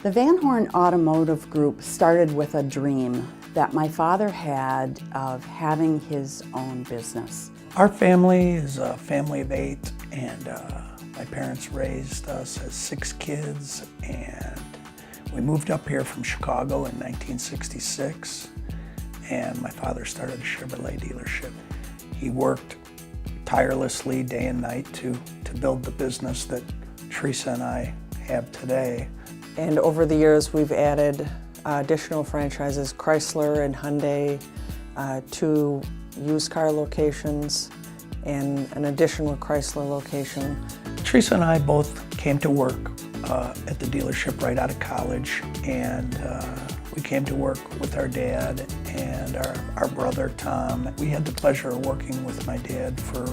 The Van Horn Automotive Group started with a dream that my father had of having his own business. Our family is a family of 8, and my parents raised us as 6 kids, and we moved up here from Chicago in 1966, and my father started a Chevrolet dealership. He worked tirelessly day and night to build the business that Teresa and I have today. And over the years, we've added additional franchises, Chrysler and Hyundai, 2 used car locations, and an additional Chrysler location. Teresa and I both came to work at the dealership right out of college, and we came to work with our dad and our brother Tom. We had the pleasure of working with my dad for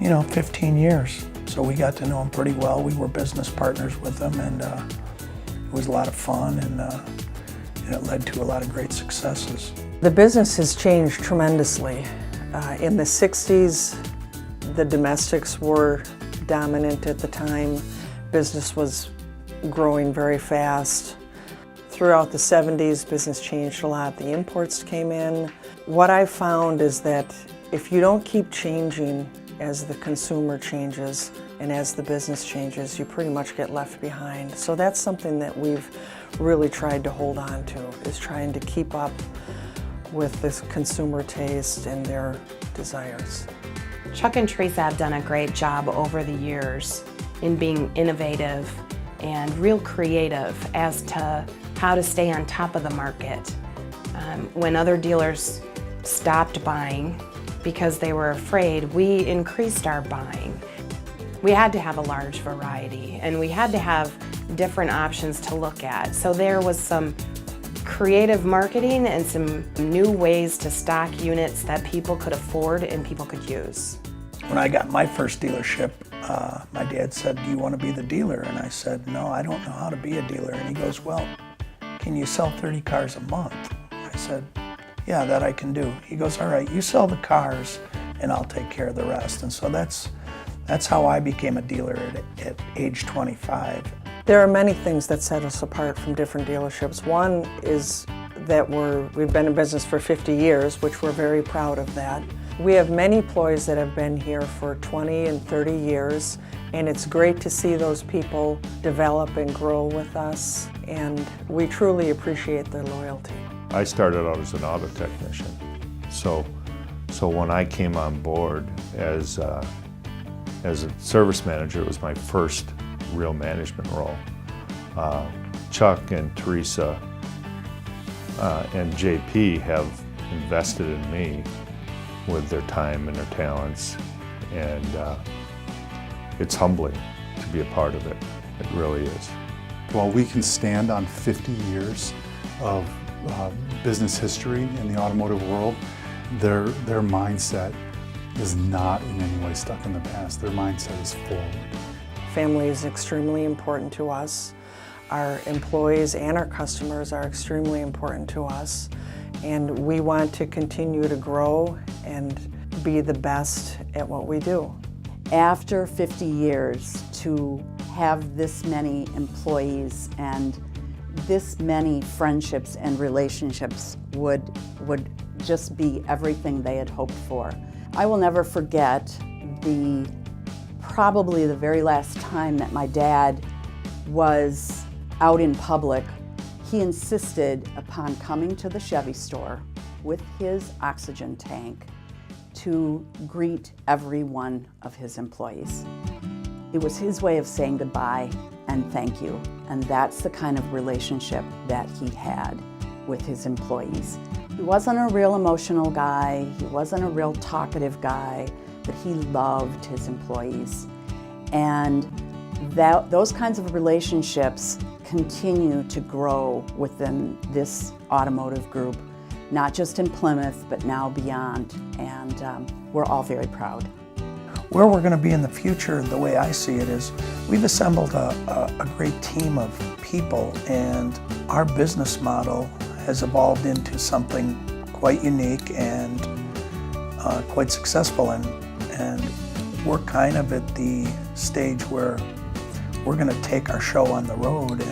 15 years. So we got to know him pretty well. We were business partners with him, and it was a lot of fun, and it led to a lot of great successes. The business has changed tremendously. In the 60s, the domestics were dominant at the time. Business was growing very fast. Throughout the 70s, business changed a lot. The imports came in. What I've found is that if you don't keep changing as the consumer changes and as the business changes, you pretty much get left behind. So that's something that we've really tried to hold on to, is trying to keep up with this consumer taste and their desires. Chuck and Teresa have done a great job over the years in being innovative and real creative as to how to stay on top of the market. When other dealers stopped buying because they were afraid, we increased our buying. We had to have a large variety, and we had to have different options to look at. So there was some creative marketing and some new ways to stock units that people could afford and people could use. When I got my first dealership, my dad said, "Do you want to be the dealer?" And I said, "No, I don't know how to be a dealer." And he goes, "Well, can you sell 30 cars a month?" I said, "Yeah, that I can do." He goes, "All right, you sell the cars and I'll take care of the rest." And so that's how I became a dealer at age 25. There are many things that set us apart from different dealerships. One is that we've been in business for 50 years, which we're very proud of that. We have many employees that have been here for 20 and 30 years, and it's great to see those people develop and grow with us, and we truly appreciate their loyalty. I started out as an auto technician, so when I came on board as a service manager, it was my first real management role. Chuck and Teresa and JP have invested in me with their time and their talents, and it's humbling to be a part of it. It really is. While we can stand on 50 years of business history in the automotive world, their mindset is not in any way stuck in the past. Their mindset is forward. Family is extremely important to us. Our employees and our customers are extremely important to us, and we want to continue to grow and be the best at what we do. After 50 years, to have this many employees and this many friendships and relationships would just be everything they had hoped for. I will never forget probably the very last time that my dad was out in public. He insisted upon coming to the Chevy store with his oxygen tank to greet every one of his employees. It was his way of saying goodbye and thank you, and that's the kind of relationship that he had with his employees. He wasn't a real emotional guy, he wasn't a real talkative guy, but he loved his employees. And those kinds of relationships continue to grow within this automotive group, not just in Plymouth, but now beyond, and we're all very proud. Where we're going to be in the future, the way I see it, is we've assembled a great team of people, and our business model has evolved into something quite unique and quite successful, and we're kind of at the stage where we're going to take our show on the road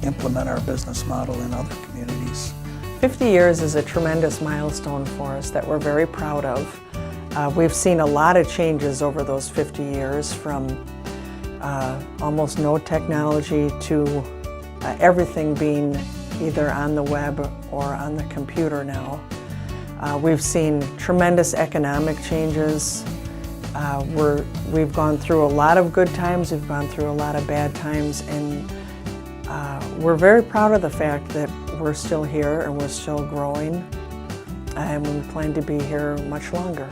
implement our business model in other communities. 50 years is a tremendous milestone for us that we're very proud of. We've seen a lot of changes over those 50 years, from almost no technology to everything being either on the web or on the computer now. We've seen tremendous economic changes. We've gone through a lot of good times, we've gone through a lot of bad times, and we're very proud of the fact that we're still here and we're still growing, and we plan to be here much longer.